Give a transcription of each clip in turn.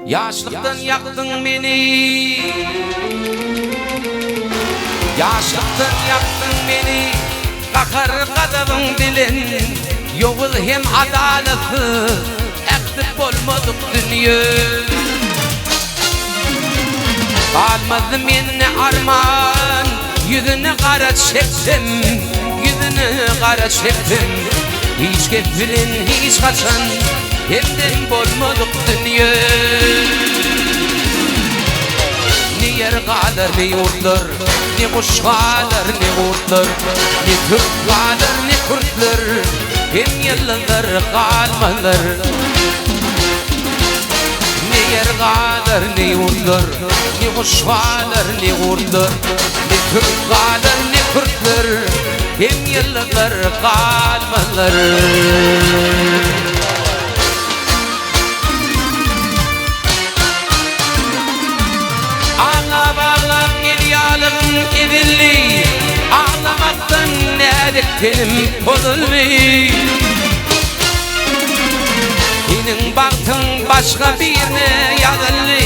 Yaşlıktan yaktın beni, yaşlıktan yaktın beni. Kakar kadavın dilin, yol hem adaleti, ektik olmadık dünya. Kalmadı menine arman, yüzüne kara çektim, yüzüne kara çektim. Hiç kefilin hiç kaçan, hepten olmadık dünya. Ne yer kalır ne yurtlar, ne kuş kalır ne kurtlar, ne Türk kalır ne Kürtler, hem yıllar kalmalar. Ne yer kalır ne yurtlar, ne kuş kalır ne kurtlar, ne Türk kalır ne Kürtler, hem yıllar kalmalar. Edilli, ağlamaktan nediktinim bozulmuş. Senin baktın başka birine yazıllı,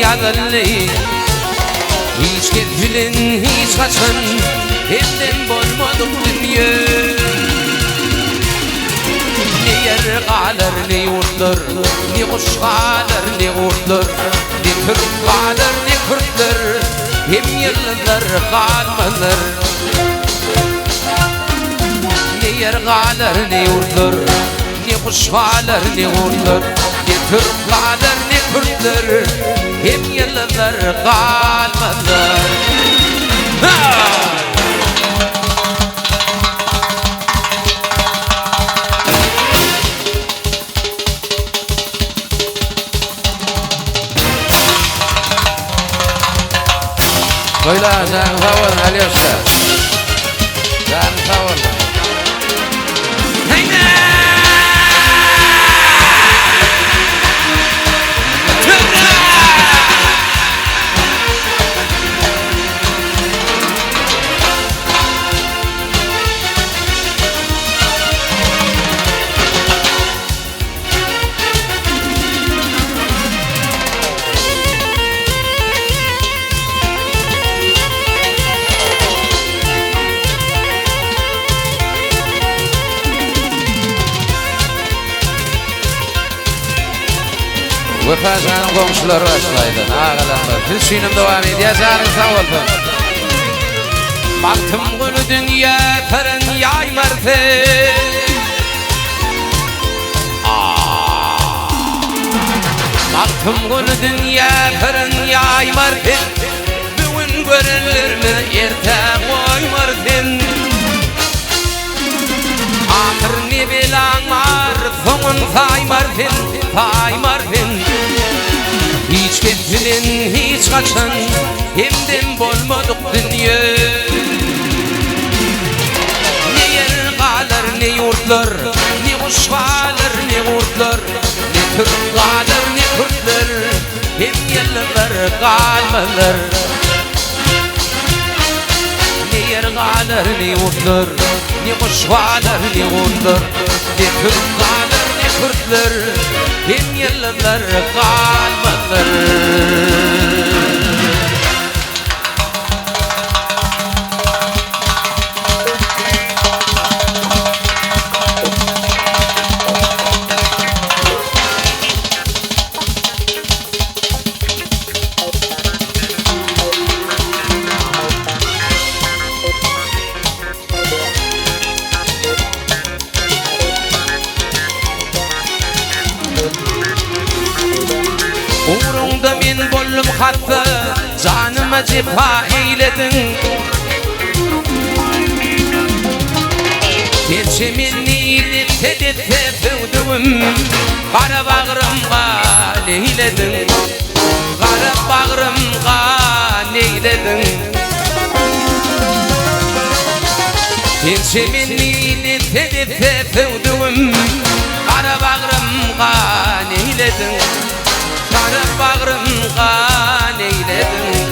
yazıllı. Hiç kefilin hiç kaçan, hepten bolmadık dünya. Ne yer kalır ne yurtlar, ne kuş kalır ne kurtlar, ne Türk kalır ne Kürtler, hem yıllar kalmalar. Ne yer kalır ne yurtlar, ne kuş kalır ne kurtlar, ne Türk kalır ne Kürtler, hem yıllar kalmalar. Böyle sen favor Ali Usta. Sen favor. Vefasının komşuları başlaydı. Ağalarlar. Biz şinim devam ediyor. Canın sağ olsun. Baktım bunu dünya fırın yaymardı. Baktım bunu dünya fırın yaymardı. Bugün görünür mü erte koymardın. Ahır ne bilan var sonun saymardın, saymardın. Hiç kefilin hiç kaçan, hemden bolmadık dünya. Ne yer kalır ne yurtlar, ne kuş kalır ne kurtlar, ne Türk kalır ne Kürtler, hem yıllar kalmalar. Ne yer kalır ne yurtlar, ne kuş kalır ne kurtlar, ne Türk kalır ne Kürtler, hem yıllar kalmalar. Uğrunda men bollum hatta, canıma cefa eyledin. Gerçi men neydi tedette fevdüm, kara bağrımga neyledin, kara bağrımga neyledin. Gerçi men neydi tedette fevdüm, kara bağrımga neyledin. Kara bağrımga neyledin.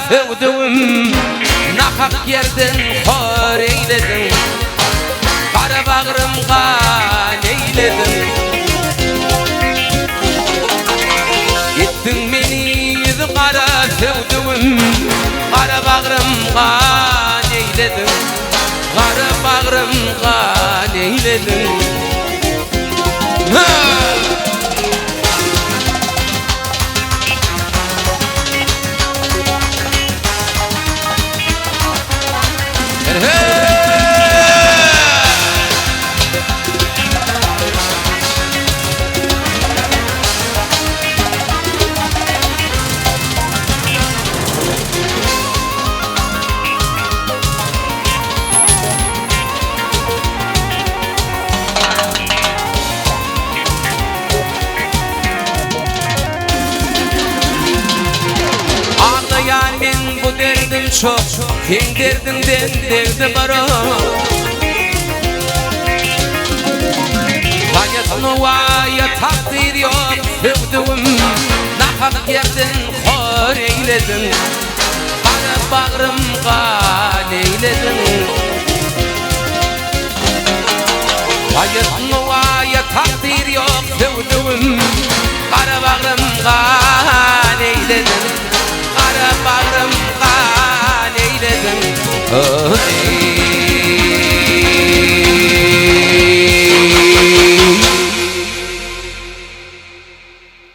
sevdiğim Nakak yerden hor eyledin Kara bağrımga neyledin Ettin beni kara sevdiğim Kara bağrımga neyledin Kara bağrımga neyledin Ağlayan men bu derdim çok Sen derdimden derdi kara Hayatını vaya takdir yok sevdiğim Nakak yerden hor eyledin Kara bağrımga neyledin Hayatını vaya takdir yok sevdiğim Kara bağrımga neyledin Kara bağrımga neyledin